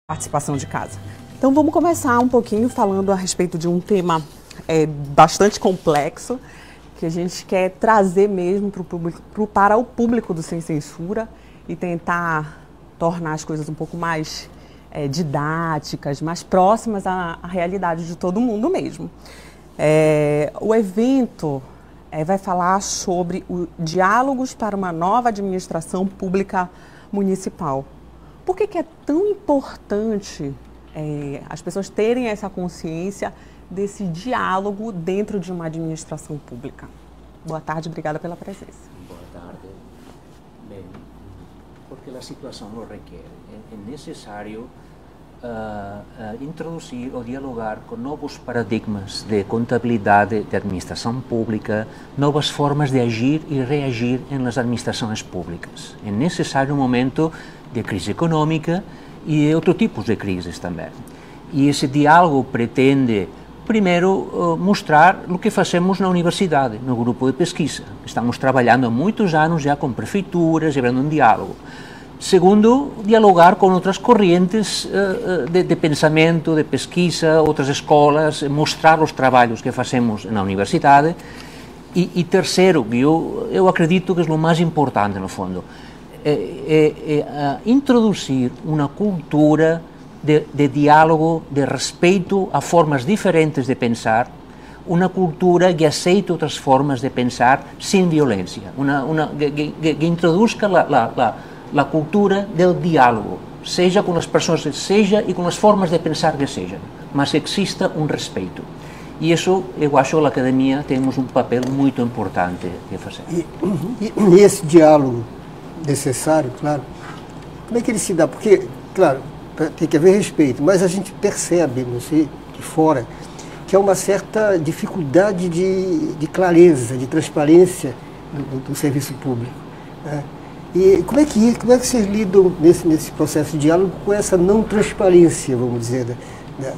participação de casa. Então vamos começar um pouquinho falando a respeito de um tema bastante complexo, que a gente quer trazer mesmo para o público do Sem Censura e tentar tornar as coisas um pouco mais didáticas, mais próximas à realidade de todo mundo mesmo. O evento vai falar sobre diálogos para uma nova administração pública municipal. Por que é tão importante as pessoas terem essa consciência desse diálogo dentro de uma administração pública? Boa tarde, obrigada pela presença. Boa tarde. Bem, porque a situação o requer. É necessário introduzir ou dialogar com novos paradigmas de contabilidade de administração pública, novas formas de agir e reagir nas administrações públicas. É necessário um momento de crise econômica e outros tipos de crises também. E esse diálogo pretende, primeiro, mostrar o que fazemos na universidade, no grupo de pesquisa. Estamos trabalhando há muitos anos já com prefeituras, levando um diálogo. Segundo, dialogar com outras correntes de pensamento, de pesquisa, outras escolas, mostrar os trabalhos que fazemos na universidade. E terceiro, eu acredito que é o mais importante no fundo, introduzir uma cultura de diálogo, de respeito a formas diferentes de pensar, uma cultura que aceite outras formas de pensar sem violência, que introduzca a cultura do diálogo, seja com as pessoas que seja e com as formas de pensar que sejam, mas exista um respeito. E isso, eu acho que a academia temos um papel muito importante de fazer. E esse diálogo necessário, claro, como é que ele se dá? Porque, claro, tem que haver respeito, mas a gente percebe, não sei, de fora, que há uma certa dificuldade de clareza, de transparência do serviço público, né? E como é que vocês lidam nesse processo de diálogo com essa não transparência, vamos dizer, da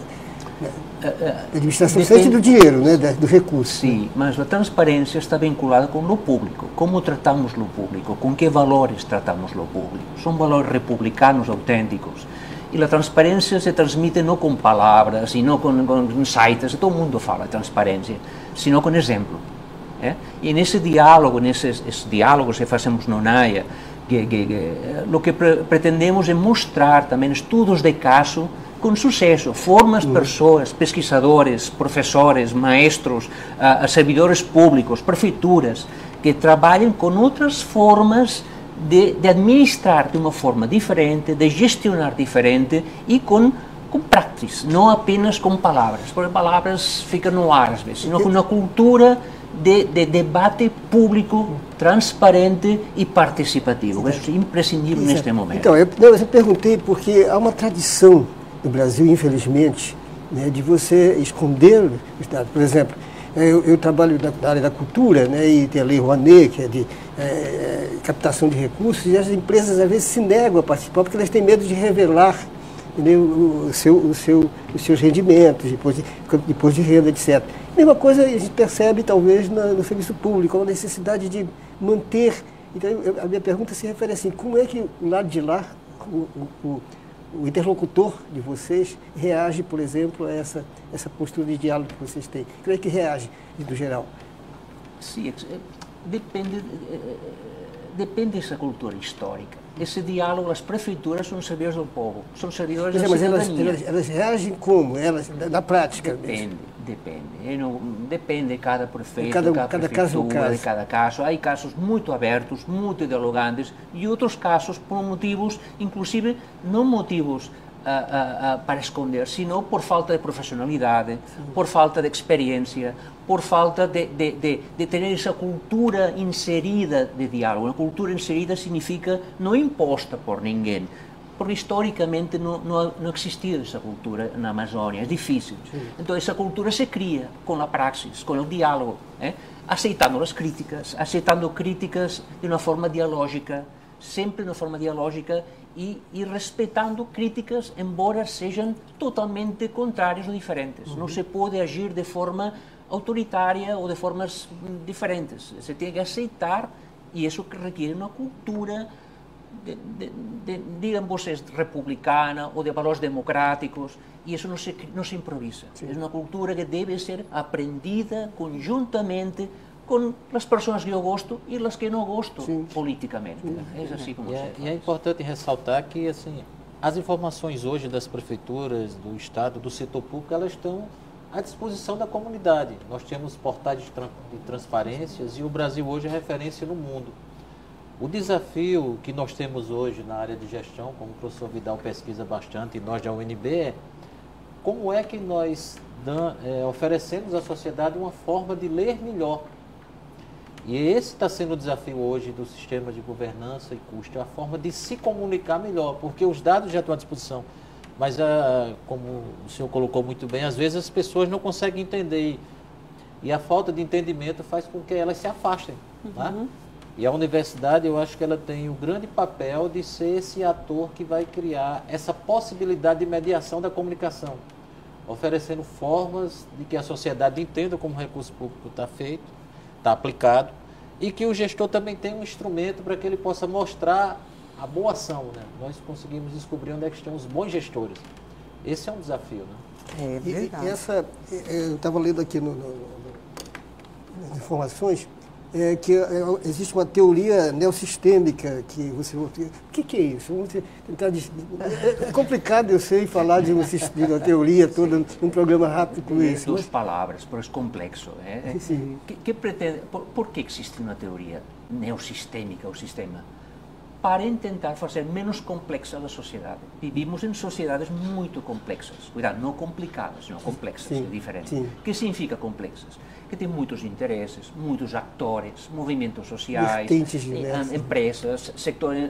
administração sente do dinheiro, né, do recurso? Sim, mas a transparência está vinculada com o público. Como tratamos o público? Com que valores tratamos o público? São valores republicanos autênticos. E a transparência se transmite não com palavras, e não com sites, todo mundo fala de transparência, sino com exemplo. E nesse diálogo, nesses diálogos que fazemos no NAIA, o que pretendemos é mostrar também estudos de caso com sucesso, formas pessoas, pesquisadores, professores, maestros, servidores públicos, prefeituras, que trabalham com outras formas de administrar de uma forma diferente, de gestionar diferente e com práticas, não apenas com palavras, porque palavras ficam no ar às vezes, sino com uma cultura de debate público, transparente e participativo. Isso é imprescindível neste momento. Então, eu perguntei porque há uma tradição no Brasil, infelizmente, né, de você esconder o Estado. Por exemplo, eu trabalho na área da cultura, né, e tem a Lei Rouanet, que é de captação de recursos, e as empresas às vezes se negam a participar porque elas têm medo de revelar, entendeu, os seus rendimentos, depois de renda, etc. A mesma coisa a gente percebe, talvez, no serviço público, a necessidade de manter. Então, a minha pergunta se refere assim: como é que o lado de lá, o interlocutor de vocês, reage, por exemplo, a essa postura de diálogo que vocês têm? Como é que reage, do geral? Sim, depende dessa cultura histórica. Esse diálogo, as prefeituras são servidores do povo, são servidores da cidadania. Mas elas reagem como? Na prática? Depende de cada prefeito, cada prefeitura, de cada caso. Há casos muito abertos, muito dialogantes, e outros casos por motivos, inclusive, não motivos para esconder, sino por falta de profissionalidade, por falta de experiência, por falta de ter essa cultura inserida de diálogo. Uma cultura inserida significa não imposta por ninguém, porque historicamente não existia essa cultura na Amazônia, é difícil. Então essa cultura se cria com a praxis, com o diálogo, aceitando as críticas, aceitando críticas de uma forma dialógica, sempre de uma forma dialógica, e respeitando críticas, embora sejam totalmente contrárias ou diferentes. Não se pode agir de forma autoritária ou de formas diferentes. Se tem que aceitar, e isso requer uma cultura digam vocês, republicana ou de valores democráticos, e isso não se improvisa. É uma cultura que deve ser aprendida conjuntamente com as pessoas que eu gosto e as que não gosto politicamente. É assim como e é importante ressaltar que assim, as informações hoje das prefeituras, do Estado, do setor público, elas estão à disposição da comunidade. Nós temos portais de transparências e o Brasil hoje é referência no mundo. O desafio que nós temos hoje na área de gestão, como o professor Vidal pesquisa bastante e nós da UNB, é como é que nós oferecemos à sociedade uma forma de ler melhor. E esse está sendo o desafio hoje do sistema de governança e custo, a forma de se comunicar melhor, porque os dados já estão à disposição. Mas, como o senhor colocou muito bem, às vezes as pessoas não conseguem entender e a falta de entendimento faz com que elas se afastem. Né? E a universidade, eu acho que ela tem o grande papel de ser esse ator que vai criar essa possibilidade de mediação da comunicação, oferecendo formas de que a sociedade entenda como o recurso público está feito, está aplicado, e que o gestor também tem um instrumento para que ele possa mostrar a boa ação. Né? Nós conseguimos descobrir onde é que estão os bons gestores. Esse é um desafio. Né? É verdade. Eu estava lendo aqui nas informações que existe uma teoria neossistêmica que você... O que é isso? Vamos tentar... É complicado, eu sei, falar de uma teoria toda num programa rápido como esse. Duas palavras, mas é complexo. Sim. Que pretende, por que existe uma teoria neossistêmica, o sistema? Para tentar fazer menos complexa a sociedade. Vivimos em sociedades muito complexas. Cuidado, não complicadas, não complexas, é diferente. O que significa complexas? Que tem muitos interesses, muitos atores, movimentos sociais, empresas, sectores.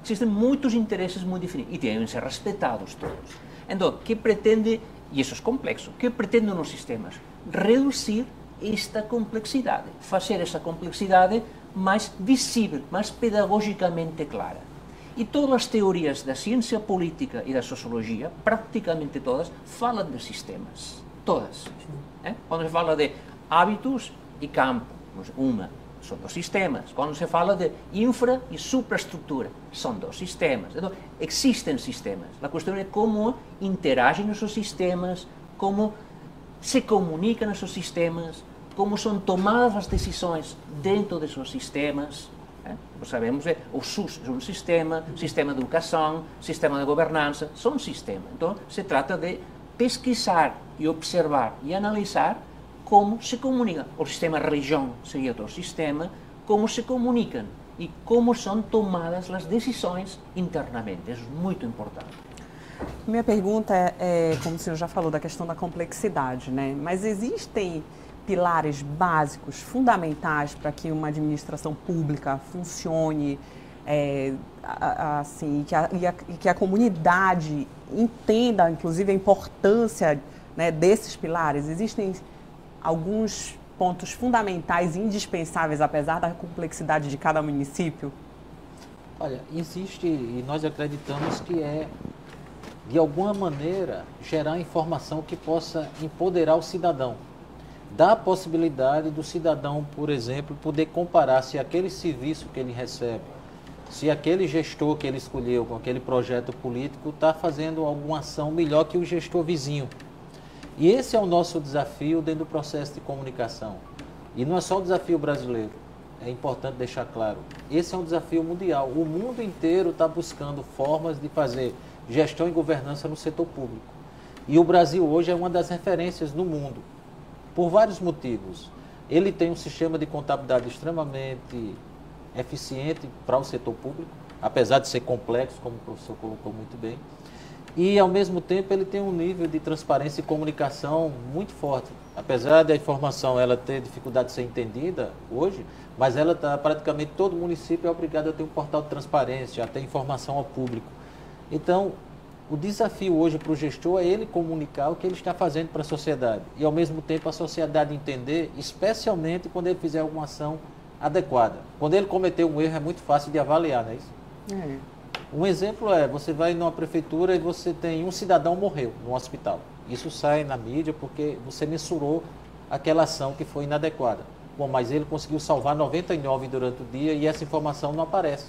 Existem muitos interesses muito diferentes e devem ser respeitados todos. Então, que pretende, e isso é complexo, que pretende nos sistemas? Reduzir esta complexidade, fazer essa complexidade mais visível, mais pedagogicamente clara. E todas as teorias da ciência política e da sociologia, praticamente todas, falam de sistemas. Todas. Quando se fala de hábitos e campo, são dois sistemas. Quando se fala de infra e superestrutura, são dois sistemas. Então, existem sistemas. A questão é como interagem esses sistemas, como se comunicam esses sistemas, como são tomadas as decisões dentro desses sistemas. Sabemos que o SUS é um sistema de educação, sistema de governança, são sistemas. Então, se trata de pesquisar e observar e analisar como se comunicam. O sistema região seria outro sistema, como se comunicam e como são tomadas as decisões internamente. Isso é muito importante. Minha pergunta como o senhor já falou, da questão da complexidade, né? Mas existem pilares básicos, fundamentais para que uma administração pública funcione, assim, e que a comunidade entenda, inclusive, a importância, né, desses pilares? Existem alguns pontos fundamentais, indispensáveis, apesar da complexidade de cada município? Olha, existe, e nós acreditamos que de alguma maneira, gerar informação que possa empoderar o cidadão. Dá a possibilidade do cidadão, por exemplo, poder comparar se aquele serviço que ele recebe, se aquele gestor que ele escolheu com aquele projeto político está fazendo alguma ação melhor que o gestor vizinho. E esse é o nosso desafio dentro do processo de comunicação. E não é só o desafio brasileiro, é importante deixar claro. Esse é um desafio mundial. O mundo inteiro está buscando formas de fazer gestão e governança no setor público. E o Brasil hoje é uma das referências no mundo, por vários motivos. Ele tem um sistema de contabilidade extremamente eficiente para o setor público, apesar de ser complexo, como o professor colocou muito bem. E, ao mesmo tempo, ele tem um nível de transparência e comunicação muito forte. Apesar da informação ela ter dificuldade de ser entendida hoje, mas ela está, praticamente todo município é obrigado a ter um portal de transparência, a ter informação ao público. Então, o desafio hoje para o gestor é ele comunicar o que ele está fazendo para a sociedade. E, ao mesmo tempo, a sociedade entender, especialmente quando ele fizer alguma ação adequada. Quando ele cometer um erro, é muito fácil de avaliar, não é isso? Um exemplo você vai numa prefeitura e você tem um cidadão morreu no hospital. Isso sai na mídia porque você mensurou aquela ação que foi inadequada. Bom, mas ele conseguiu salvar 99 durante o dia e essa informação não aparece.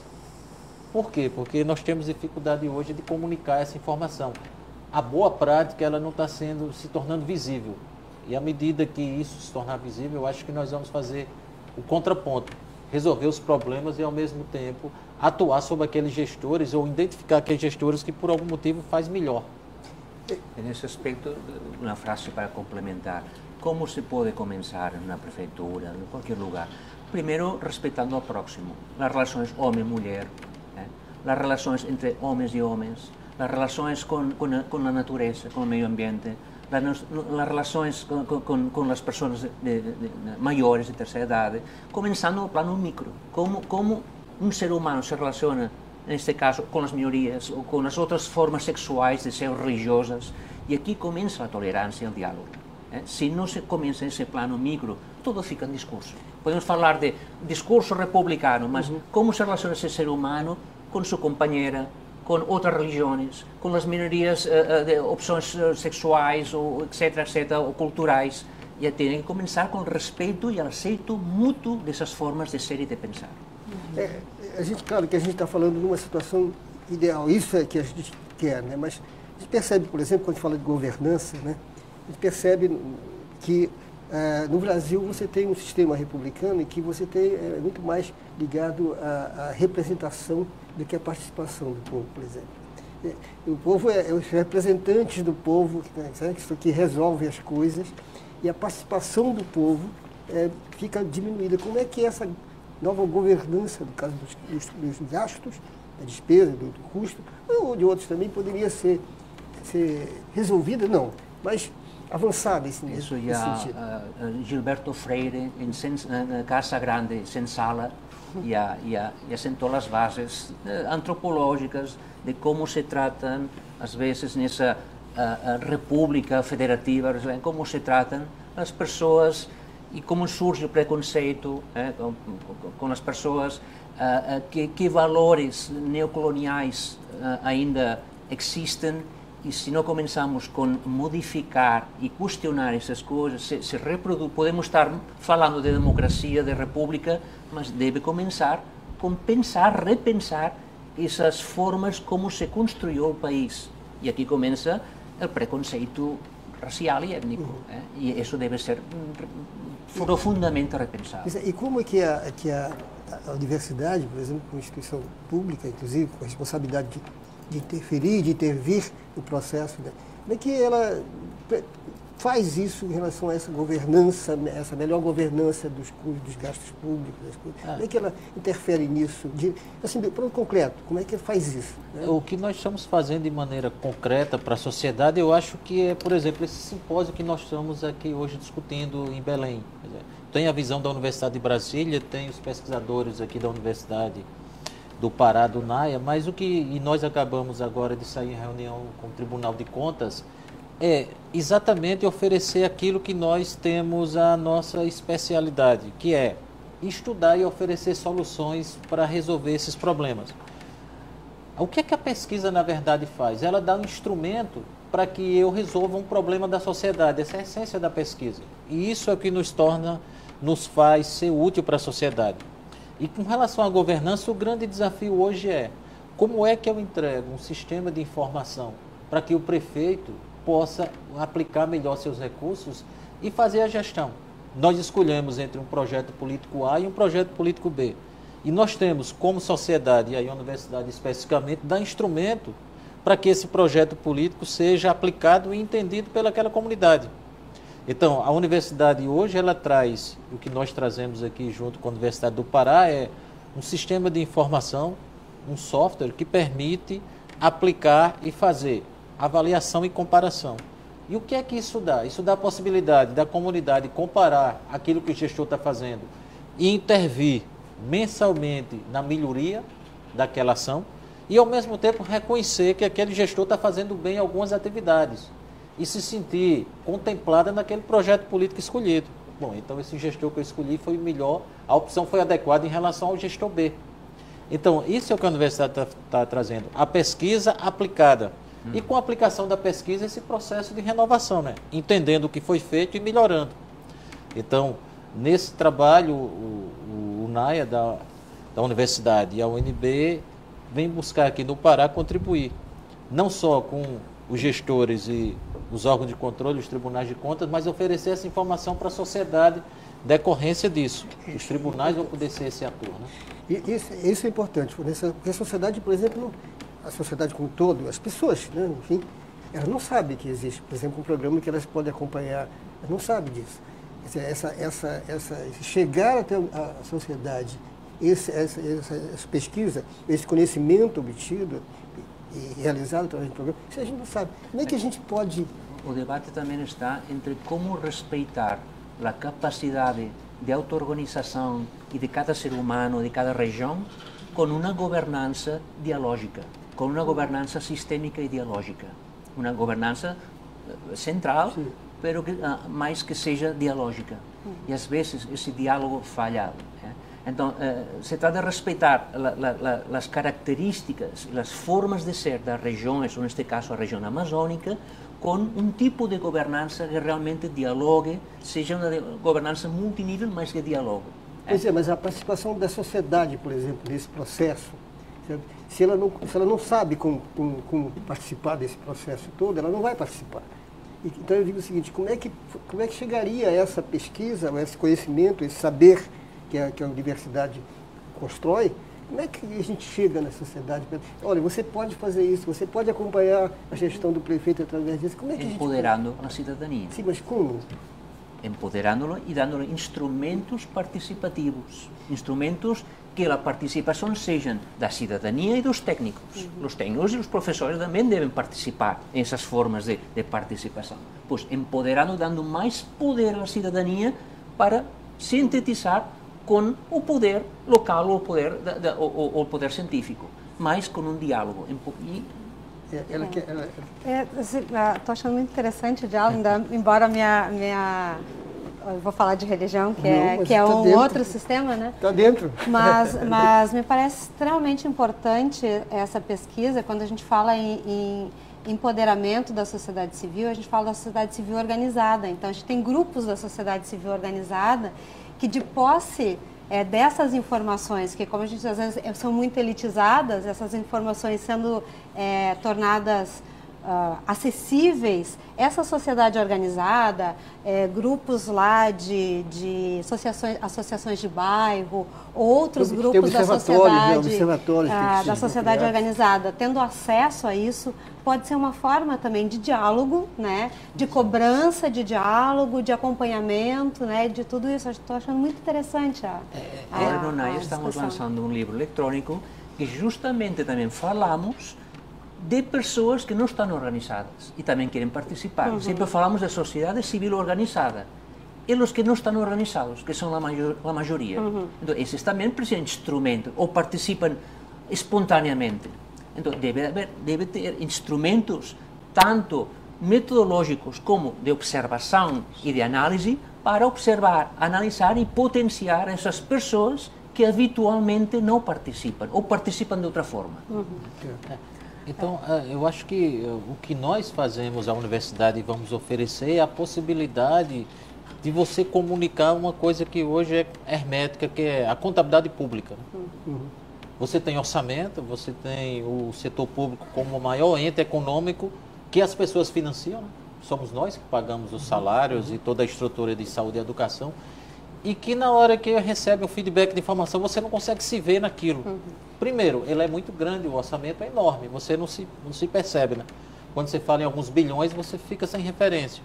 Por quê? Porque nós temos dificuldade hoje de comunicar essa informação. A boa prática ela não está se tornando visível. E à medida que isso se tornar visível, eu acho que nós vamos fazer o contraponto, resolver os problemas e ao mesmo tempo atuar sobre aqueles gestores ou identificar aqueles gestores que por algum motivo faz melhor. Nesse aspecto, uma frase para complementar. Como se pode começar na prefeitura, em qualquer lugar? Primeiro, respeitando ao próximo. As relações homem-mulher, as relações entre homens e homens, as relações com a natureza, com o meio ambiente, as relações com as pessoas maiores de terceira idade, começando no plano micro. Como um ser humano se relaciona, neste caso, com as minorias ou com as outras formas sexuais, de ser religiosas, e aqui começa a tolerância e o diálogo. Se não se começa nesse plano micro, tudo fica em discurso. Podemos falar de discurso republicano, mas como se relaciona esse ser humano com sua companheira, com outras religiões, com as minorias de opções sexuais, ou etc., ou culturais. E tem que começar com respeito e aceito mútuo dessas formas de ser e de pensar. Claro que a gente está falando de uma situação ideal, isso é que a gente quer, né? Mas a gente percebe, por exemplo, quando a gente fala de governança, né? A gente percebe que no Brasil você tem um sistema republicano em que você tem muito mais ligado à representação do que à participação do povo, por exemplo. O povo os representantes do povo que resolvem as coisas, e a participação do povo fica diminuída. Como é que essa nova governança, no caso dos gastos, da despesa, do custo, ou de outros também, poderia ser resolvida? Não, mas avançar nesse sentido. Gilberto Freire, na Casa Grande, sem sala, e assentou as bases antropológicas de como se tratam, às vezes, nessa república federativa, como se tratam as pessoas e como surge o preconceito com as pessoas, que valores neocoloniais ainda existem. E se não começamos com modificar e questionar essas coisas, podemos estar falando de democracia, de república, mas deve começar com pensar, repensar essas formas como se construiu o país. E aqui começa o preconceito racial e étnico. E isso deve ser profundamente repensado. E como é que a universidade, por exemplo, uma instituição pública, inclusive, com a responsabilidade de interferir, de intervir no processo, né? Como é que ela faz isso em relação a essa governança, essa melhor governança dos gastos públicos, das coisas? Como é que ela interfere nisso? Assim, para o concreto, como é que ela faz isso? Né? O que nós estamos fazendo de maneira concreta para a sociedade, eu acho que é, por exemplo, esse simpósio que nós estamos aqui hoje discutindo em Belém. Tem a visão da Universidade de Brasília, tem os pesquisadores aqui da Universidade do Pará, do NAIA, mas e nós acabamos agora de sair em reunião com o Tribunal de Contas, é exatamente oferecer aquilo que nós temos a nossa especialidade, que é estudar e oferecer soluções para resolver esses problemas. O que é que a pesquisa, na verdade, faz? Ela dá um instrumento para que eu resolva um problema da sociedade. Essa é a essência da pesquisa. E isso é o que nos faz ser útil para a sociedade. E com relação à governança, o grande desafio hoje é como é que eu entrego um sistema de informação para que o prefeito possa aplicar melhor seus recursos e fazer a gestão. Nós escolhemos entre um projeto político A e um projeto político B. E nós temos, como sociedade, e aí a universidade especificamente, dá instrumento para que esse projeto político seja aplicado e entendido pelaquela comunidade. Então, a universidade hoje, ela traz, o que nós trazemos aqui junto com a Universidade do Pará, é um sistema de informação, um software que permite aplicar e fazer avaliação e comparação. E o que é que isso dá? Isso dá a possibilidade da comunidade comparar aquilo que o gestor está fazendo e intervir mensalmente na melhoria daquela ação e, ao mesmo tempo, reconhecer que aquele gestor está fazendo bem algumas atividades e se sentir contemplada naquele projeto político escolhido. Bom, então esse gestor que eu escolhi foi melhor, a opção foi adequada em relação ao gestor B. Então, isso é o que a universidade está trazendo, a pesquisa aplicada. E com a aplicação da pesquisa, esse processo de renovação, né? Entendendo o que foi feito e melhorando. Então, nesse trabalho, o NAIA da universidade e a UNB vem buscar aqui no Pará contribuir, não só com os gestores e os órgãos de controle, os tribunais de contas, mas oferecer essa informação para a sociedade decorrência disso. Os tribunais vão poder ser esse ator. Né? E isso é importante, porque a sociedade, por exemplo, a sociedade como um todo, as pessoas, né, enfim, elas não sabem que existe, por exemplo, um programa que elas podem acompanhar, elas não sabem disso. Chegar até a sociedade, essa pesquisa, esse conhecimento obtido e realizado através do programa, isso a gente não sabe. Como é que a gente pode... O debate também está entre como respeitar a capacidade de auto-organização e de cada ser humano, de cada região, com uma governança dialógica, com uma governança sistêmica e dialógica. Uma governança central, pero mais que seja dialógica. E às vezes esse diálogo falha. Então, se trata de respeitar as características e as formas de ser das regiões, ou neste caso a região amazônica, com um tipo de governança que realmente dialogue, seja uma governança multinível, mas que dialogue. Pois é, mas a participação da sociedade, por exemplo, nesse processo, se ela não sabe como participar desse processo todo, ela não vai participar. Então eu digo o seguinte, como é que chegaria essa pesquisa, esse conhecimento, esse saber que a universidade constrói, como é que a gente chega na sociedade? Olha, você pode fazer isso, você pode acompanhar a gestão do prefeito através disso. Como é que Empoderando a cidadania. Sim, mas como? Empoderando-lo e dando-lhe instrumentos participativos, instrumentos que a participação sejam da cidadania e dos técnicos. Os técnicos e os professores também devem participar nessas formas de participação. Pois empoderando, dando mais poder à cidadania para sintetizar com o poder local ou o poder científico, mas com um diálogo. Estou achando muito interessante o diálogo, embora eu vou falar de religião, que é um outro sistema, né? Está dentro. Mas me parece extremamente importante essa pesquisa, quando a gente fala em empoderamento da sociedade civil, a gente fala da sociedade civil organizada. Então, a gente tem grupos da sociedade civil organizada que, de posse dessas informações, que, como a gente às vezes são muito elitizadas, essas informações sendo tornadas acessíveis, essa sociedade organizada, grupos lá de associações de bairro, outros grupos da sociedade organizada, tendo acesso a isso, pode ser uma forma também de diálogo, né, de cobrança de diálogo, de acompanhamento, né, de tudo isso. Estou achando muito interessante Agora no NAIA estamos lançando um livro eletrônico que justamente também falamos de pessoas que não estão organizadas e também querem participar. Sempre falamos da sociedade civil organizada e os que não estão organizados, que são a maioria. Então, esses também precisam de instrumentos ou participam espontaneamente. Então, deve ter instrumentos tanto metodológicos como de observação e de análise para observar, analisar e potenciar essas pessoas que habitualmente não participam ou participam de outra forma. Então, eu acho que o que nós fazemos à universidade e vamos oferecer é a possibilidade de você comunicar uma coisa que hoje é hermética, que é a contabilidade pública. Você tem orçamento, você tem o setor público como o maior ente econômico que as pessoas financiam, né? Somos nós que pagamos os salários e toda a estrutura de saúde e educação, e que na hora que recebe um feedback de informação, você não consegue se ver naquilo. Primeiro, ele é muito grande, o orçamento é enorme, você não se percebe, né? Quando você fala em alguns bilhões, você fica sem referência.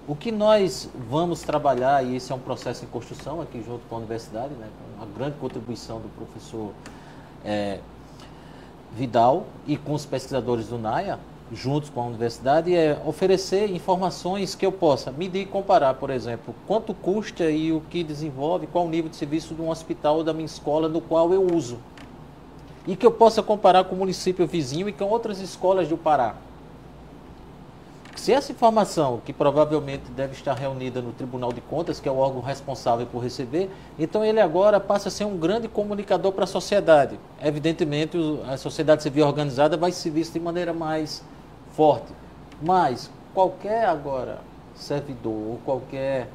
O que nós vamos trabalhar, e esse é um processo em construção aqui junto com a universidade, né, com uma grande contribuição do professor Vidal e com os pesquisadores do NAIA, juntos com a universidade, é oferecer informações que eu possa medir e comparar, por exemplo, quanto custa e o que desenvolve, qual o nível de serviço de um hospital ou da minha escola no qual eu uso. E que eu possa comparar com o município vizinho e com outras escolas do Pará. Se essa informação, que provavelmente deve estar reunida no Tribunal de Contas, que é o órgão responsável por receber, então ele agora passa a ser um grande comunicador para a sociedade. Evidentemente, a sociedade civil organizada vai se ver de maneira mais forte. Mas qualquer agora servidor ou qualquer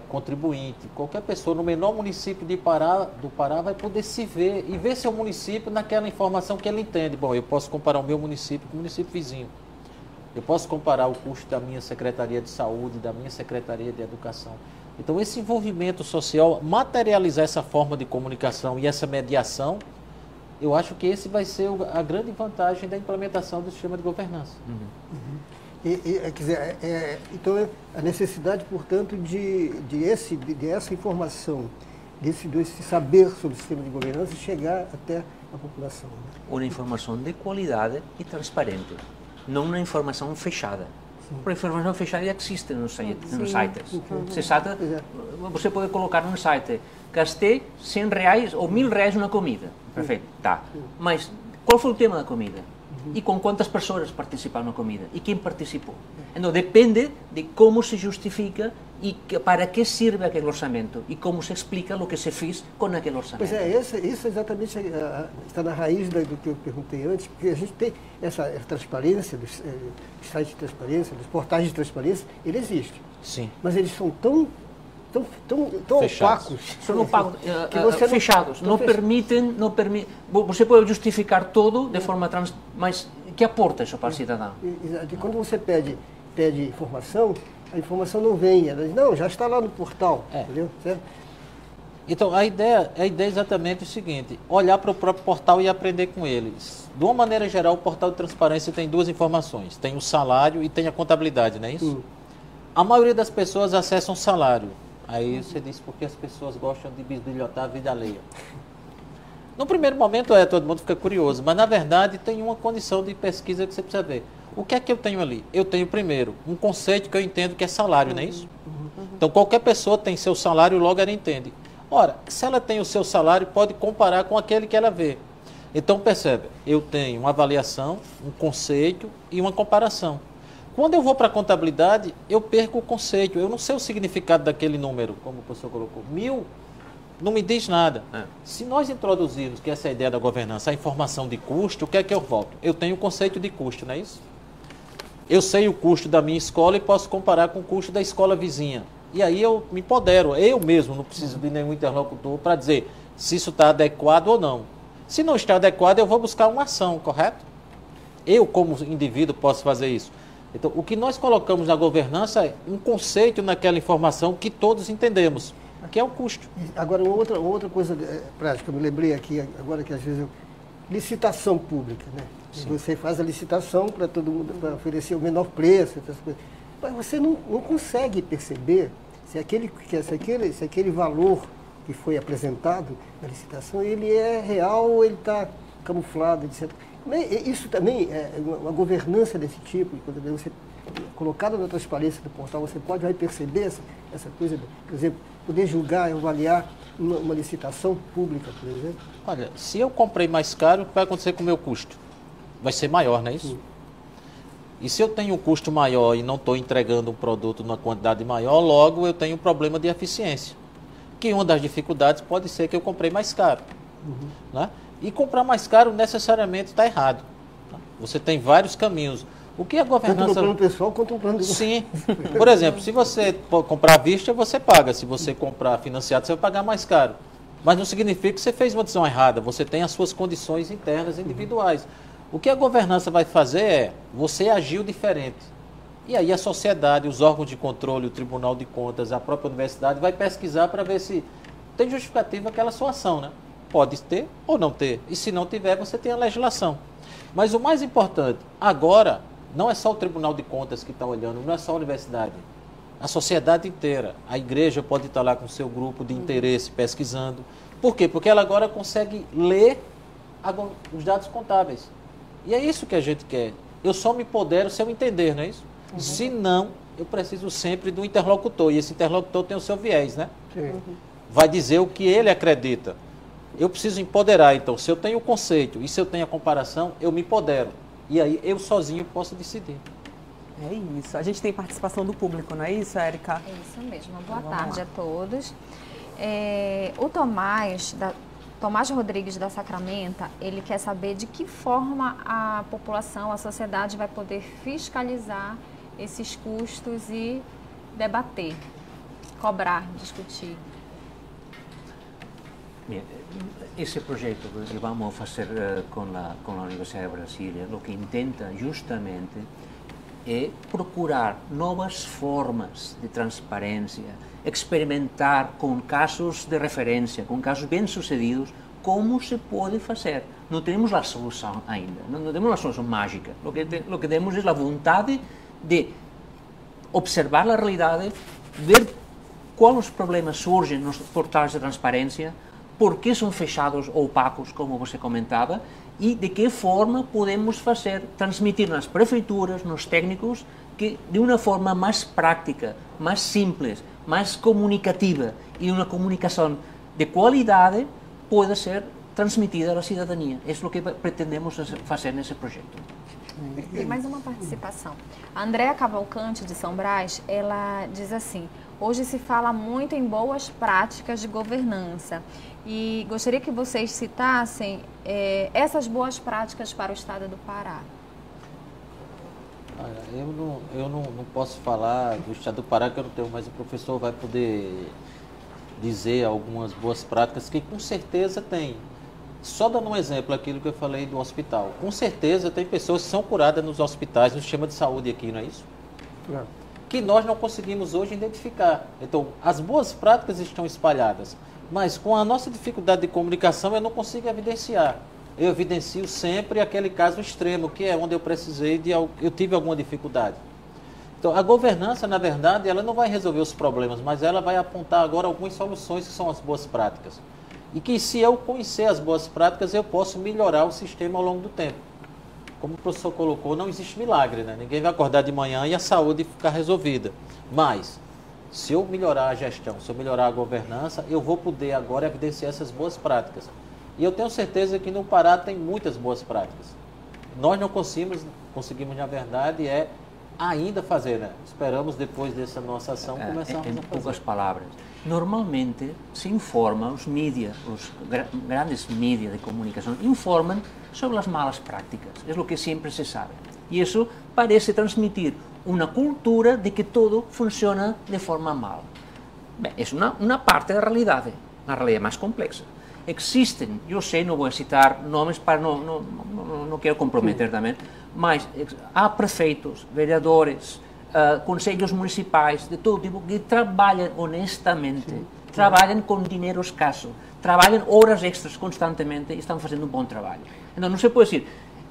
contribuinte, qualquer pessoa no menor município do Pará vai poder se ver e ver seu município naquela informação que ele entende. Bom, eu posso comparar o meu município com o município vizinho. Eu posso comparar o custo da minha Secretaria de Saúde, da minha Secretaria de Educação. Então, esse envolvimento social, materializar essa forma de comunicação e essa mediação, eu acho que esse vai ser a grande vantagem da implementação do sistema de governança. Quer dizer, então, a necessidade, portanto, de essa informação, desse saber sobre o sistema de governança chegar até a população. Uma informação de qualidade e transparente, não uma informação fechada. Porque a informação fechada já existe nos sites. Você pode colocar no site, gastei R$100 ou R$1.000 na comida. Perfeito, tá. Mas qual foi o tema da comida? E com quantas pessoas participaram na comida? E quem participou? Então, depende de como se justifica e para que serve aquele orçamento e como se explica o que se fez com aquele orçamento. Pois isso exatamente está na raiz do que eu perguntei antes, porque a gente tem essa transparência, dos sites de transparência, dos portais de transparência, ele existe. Sim. Mas eles são tão opacos. São opacos, fechados. Não permitem. Você pode justificar tudo de forma mas que aporta isso para o cidadão? Quando você pede informação, a informação não vem. Ela diz, não, já está lá no portal. Entendeu? Certo? Então, a ideia é exatamente o seguinte, olhar para o próprio portal e aprender com eles. De uma maneira geral, o portal de transparência tem duas informações. Tem o salário e tem a contabilidade, não é isso? A maioria das pessoas acessam o salário. Aí você diz porque as pessoas gostam de bisbilhotar a vida alheia. No primeiro momento todo mundo fica curioso, mas na verdade tem uma condição de pesquisa que você precisa ver. O que é que eu tenho ali? Eu tenho primeiro um conceito que eu entendo que é salário, não é isso? Então qualquer pessoa tem seu salário, logo ela entende. Ora, se ela tem o seu salário, pode comparar com aquele que ela vê. Então percebe, eu tenho uma avaliação, um conceito e uma comparação. Quando eu vou para a contabilidade, eu perco o conceito, eu não sei o significado daquele número, como o professor colocou. 1.000 não me diz nada. Se nós introduzirmos, que essa é a ideia da governança, a informação de custo, o que é que eu volto? Eu tenho o conceito de custo, não é isso? Eu sei o custo da minha escola e posso comparar com o custo da escola vizinha. E aí eu me empodero, eu mesmo, não preciso de nenhum interlocutor para dizer se isso está adequado ou não. Se não está adequado, eu vou buscar uma ação, correto? Eu, como indivíduo, posso fazer isso. Então, o que nós colocamos na governança é um conceito naquela informação que todos entendemos, que é o custo. Agora, uma outra coisa prática, eu me lembrei aqui, agora que às vezes licitação pública, né? Você faz a licitação para todo mundo, para oferecer o menor preço, essas coisas. Mas você não consegue perceber se aquele valor que foi apresentado na licitação, ele é real ou ele está camuflado, etc. Isso também é uma governança desse tipo, quando você colocado na transparência do portal, você vai perceber essa coisa, por exemplo, poder julgar e avaliar uma licitação pública, por exemplo. Olha, se eu comprei mais caro, o que vai acontecer com o meu custo? Vai ser maior, não é isso? Sim. E se eu tenho um custo maior e não estou entregando um produto numa quantidade maior, logo eu tenho um problema de eficiência. Que uma das dificuldades pode ser que eu comprei mais caro. Né? E comprar mais caro necessariamente está errado. Tá? Você tem vários caminhos. O que a governança... Tanto no plano pessoal quanto no plano... Sim. Por exemplo, se você comprar à vista, você paga. Se você comprar financiado, você vai pagar mais caro. Mas não significa que você fez uma decisão errada. Você tem as suas condições internas individuais. O que a governança vai fazer é, você agiu diferente. E aí a sociedade, os órgãos de controle, o Tribunal de Contas, a própria universidade vai pesquisar para ver se tem justificativa aquela sua ação, né? Pode ter ou não ter. E se não tiver, você tem a legislação. Mas o mais importante, agora, não é só o Tribunal de Contas que está olhando, não é só a universidade. A sociedade inteira. A igreja pode estar lá com o seu grupo de interesse pesquisando. Por quê? Porque ela agora consegue ler os dados contábeis. E é isso que a gente quer. Eu só me empodero se eu entender, não é isso? Se não, eu preciso sempre do interlocutor. E esse interlocutor tem o seu viés, né? Vai dizer o que ele acredita. Eu preciso empoderar, então. Se eu tenho o conceito e se eu tenho a comparação, eu me empodero. E aí eu sozinho posso decidir. É isso. A gente tem participação do público, não é isso, Érica? É isso mesmo. Boa tarde a todos. O Tomás Rodrigues da Sacramenta, ele quer saber de que forma a população, a sociedade vai poder fiscalizar esses custos e debater. cobrar, discutir? Esse projeto que vamos fazer com a Universidade de Brasília, o que intenta justamente é procurar novas formas de transparência, experimentar com casos de referência, com casos bem-sucedidos, como se pode fazer. Não temos a solução ainda, não temos a solução mágica. O que temos é a vontade de observar a realidade, ver quais os problemas surgem nos portais de transparência, por que são fechados ou opacos, como você comentava, e de que forma podemos fazer, transmitir nas prefeituras, nos técnicos, que de uma forma mais prática, mais simples, mais comunicativa e uma comunicação de qualidade pode ser transmitida à cidadania. Isso é o que pretendemos fazer nesse projeto. E mais uma participação. A Andréa Cavalcante, de São Brás, ela diz assim: hoje se fala muito em boas práticas de governança e gostaria que vocês citassem essas boas práticas para o estado do Pará. Eu não posso falar do estado do Pará, que eu não tenho, mas o professor vai poder dizer algumas boas práticas que com certeza tem. Só dando um exemplo, aquilo que eu falei do hospital. Com certeza tem pessoas que são curadas nos hospitais, no sistema de saúde aqui, não é isso? Não. Que nós não conseguimos hoje identificar. Então, as boas práticas estão espalhadas, mas com a nossa dificuldade de comunicação eu não consigo evidenciar. Eu evidencio sempre aquele caso extremo, que é onde eu tive alguma dificuldade. Então, a governança, na verdade, ela não vai resolver os problemas, mas ela vai apontar agora algumas soluções que são as boas práticas. E que se eu conhecer as boas práticas, eu posso melhorar o sistema ao longo do tempo. Como o professor colocou, não existe milagre, né? Ninguém vai acordar de manhã e a saúde ficar resolvida. Mas, se eu melhorar a gestão, se eu melhorar a governança, eu vou poder agora evidenciar essas boas práticas. E eu tenho certeza que no Pará tem muitas boas práticas. Nós não conseguimos na verdade, ainda fazer, né? Esperamos, depois dessa nossa ação, começarmos a fazer. Em poucas palavras, normalmente se informa, os mídias, os grandes mídias de comunicação, informam sobre as malas práticas. É o que sempre se sabe. E isso parece transmitir uma cultura de que tudo funciona de forma mal. Bem, é uma parte da realidade, uma realidade mais complexa. Existem, eu sei, não vou citar nomes para não quero comprometer também, mas há prefeitos, vereadores, conselhos municipais, de todo tipo, que trabalham honestamente, trabalham com dinheiro escasso, trabalham horas extras constantemente e estão fazendo um bom trabalho. Então não se pode dizer,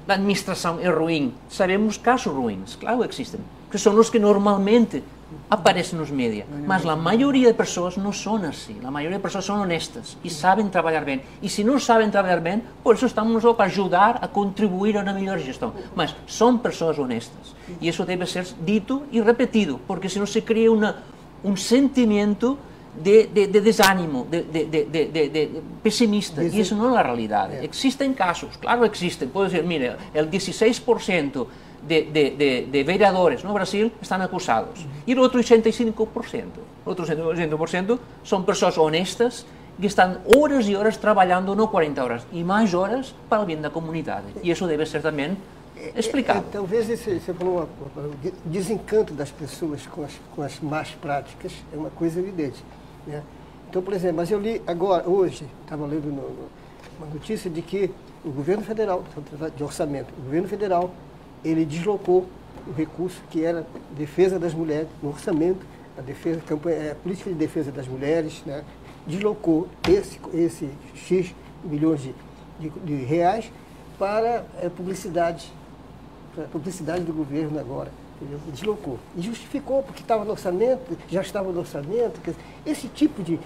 a administração é ruim. Sabemos casos ruins, claro que existem, que são os que normalmente aparecem nos mídias, mas a maioria de pessoas não são assim. A maioria de pessoas são honestas e sabem trabalhar bem. E se não sabem trabalhar bem, por isso estamos só para ajudar a contribuir a uma melhor gestão. Mas são pessoas honestas. E isso deve ser dito e repetido, porque senão se cria um sentimento de desânimo, de pessimista. E isso não é a realidade. Existem casos, claro que existem. Pode dizer, mire, o 16% de vereadores no Brasil estão acusados. E o outro 85%. Outros 80% são pessoas honestas que estão horas e horas trabalhando, não 40 horas, e mais horas para o bem da comunidade. E isso deve ser também explicado. Talvez você falou o desencanto das pessoas com as más práticas é uma coisa evidente. Né? Então, por exemplo, mas eu li agora, hoje, estava lendo uma notícia de que o governo federal, de orçamento, o governo federal, ele deslocou o recurso que era defesa das mulheres, no orçamento, a política de defesa das mulheres, né? Deslocou esse X milhões de reais para publicidade do governo agora. Entendeu? Deslocou. E justificou, porque estava no orçamento, já estava no orçamento. Esse tipo de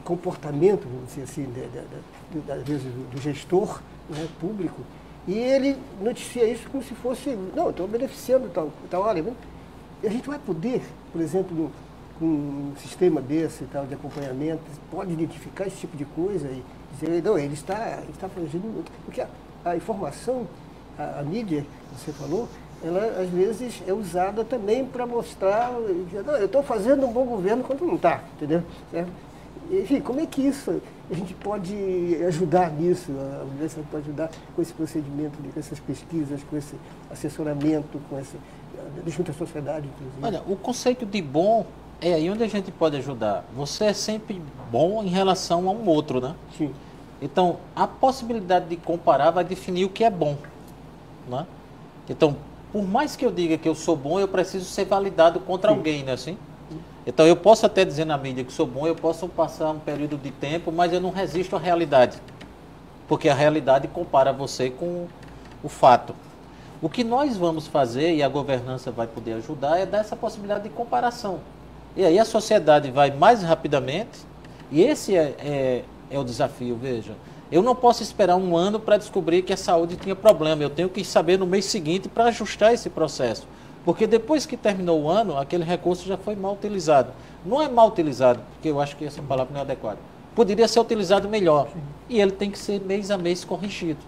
comportamento, vamos dizer assim, às vezes do gestor, né, público, e ele noticia isso como se fosse, não, estou beneficiando tal área. E a gente vai poder, por exemplo, com um sistema desse tal de acompanhamento, pode identificar esse tipo de coisa e dizer, não, ele está fazendo... Porque a informação, a mídia, você falou, ela às vezes é usada também para mostrar, não, eu estou fazendo um bom governo quando não está, entendeu? Certo? Enfim, como é que isso, a gente pode ajudar nisso, a universidade pode ajudar com esse procedimento, com essas pesquisas, com esse assessoramento, junto à sociedade, inclusive? Olha, o conceito de bom É aí onde a gente pode ajudar. Você é sempre bom em relação a um outro, né? Sim. Então, a possibilidade de comparar vai definir o que é bom, né? Então, por mais que eu diga que eu sou bom, eu preciso ser validado contra alguém, né? Assim? Então, eu posso até dizer na mídia que sou bom, eu posso passar um período de tempo, mas eu não resisto à realidade. Porque a realidade compara você com o fato. O que nós vamos fazer, e a governança vai poder ajudar, é dar essa possibilidade de comparação. E aí a sociedade vai mais rapidamente, e esse é o desafio, veja. Eu não posso esperar um ano para descobrir que a saúde tinha problema, eu tenho que saber no mês seguinte para ajustar esse processo. Porque depois que terminou o ano, aquele recurso já foi mal utilizado. Não é mal utilizado, porque eu acho que essa palavra não é adequada. Poderia ser utilizado melhor, e ele tem que ser mês a mês corrigido.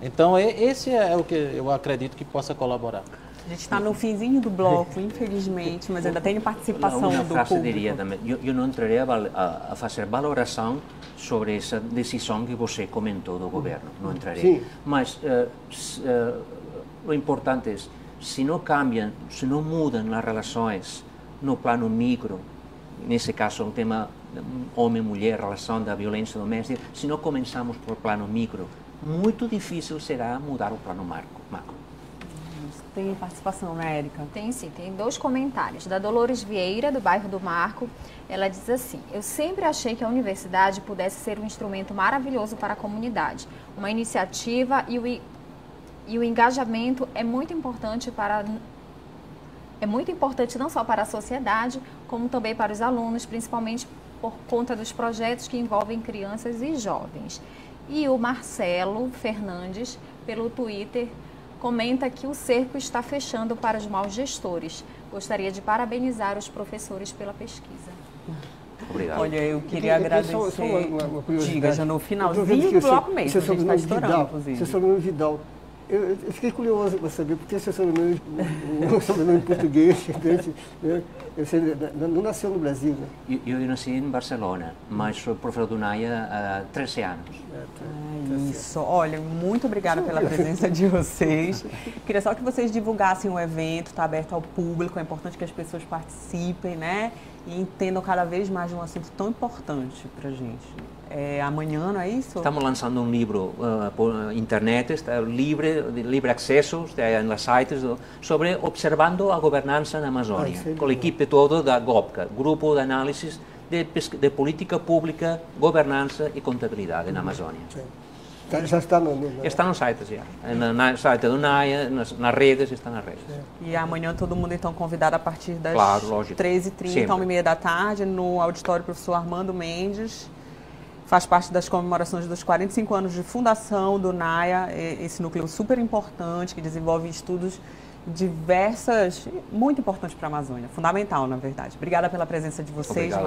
Então, esse é o que eu acredito que possa colaborar. A gente está no finzinho do bloco, infelizmente, mas ainda tem participação Uma do frase público. diria também, eu não entrarei a fazer valoração sobre essa decisão que você comentou do governo, não entrarei. Sim. Mas o importante é, se não cambiam, se não mudam as relações no plano micro, nesse caso um tema homem-mulher, relação da violência doméstica, se não começamos por plano micro, muito difícil será mudar o plano macro. Tem participação, né, Érica? Tem sim, tem 2 comentários. Da Dolores Vieira, do bairro do Marco, ela diz assim: eu sempre achei que a universidade pudesse ser um instrumento maravilhoso para a comunidade. Uma iniciativa e o engajamento é muito importante não só para a sociedade, como também para os alunos, principalmente por conta dos projetos que envolvem crianças e jovens. E o Marcelo Fernandes, pelo Twitter, comenta que o cerco está fechando para os maus gestores. Gostaria de parabenizar os professores pela pesquisa. Obrigado. Olha, eu queria agradecer. Só uma curiosidade. Diga, já no Eu tô finalzinho vendo que do bloco mesmo, a seu gente está sobrenome estourando, Vidal, inclusive. seu sobrenome Vidal. Eu fiquei curioso para saber porque seu sobrenome, um sobrenome português, né? Você não nasceu no Brasil, né? Eu nasci em Barcelona, mas sou professor do NAIA há 13 anos. Isso. Olha, muito obrigada pela presença de vocês. Queria só que vocês divulgassem o evento, está aberto ao público, é importante que as pessoas participem, né? E entendam cada vez mais de um assunto tão importante para a gente. Amanhã, não é isso? Estamos lançando um livro por internet, está livre acesso, está nos sites, sobre observando a governança na Amazônia, com a equipe toda da GOPCA, Grupo de Análise de Política Pública, Governança e Contabilidade na Amazônia. Já está no... Está no site já, no site do NAIA, nas redes, está nas redes. E amanhã todo mundo então convidado a partir das Claro, lógico. 13h30, 1h30 da tarde, no auditório Professor Armando Mendes. Faz parte das comemorações dos 45 anos de fundação do NAIA, esse núcleo super importante que desenvolve estudos diversas, muito importantes para a Amazônia, fundamental, na verdade. Obrigada pela presença de vocês. Obrigado.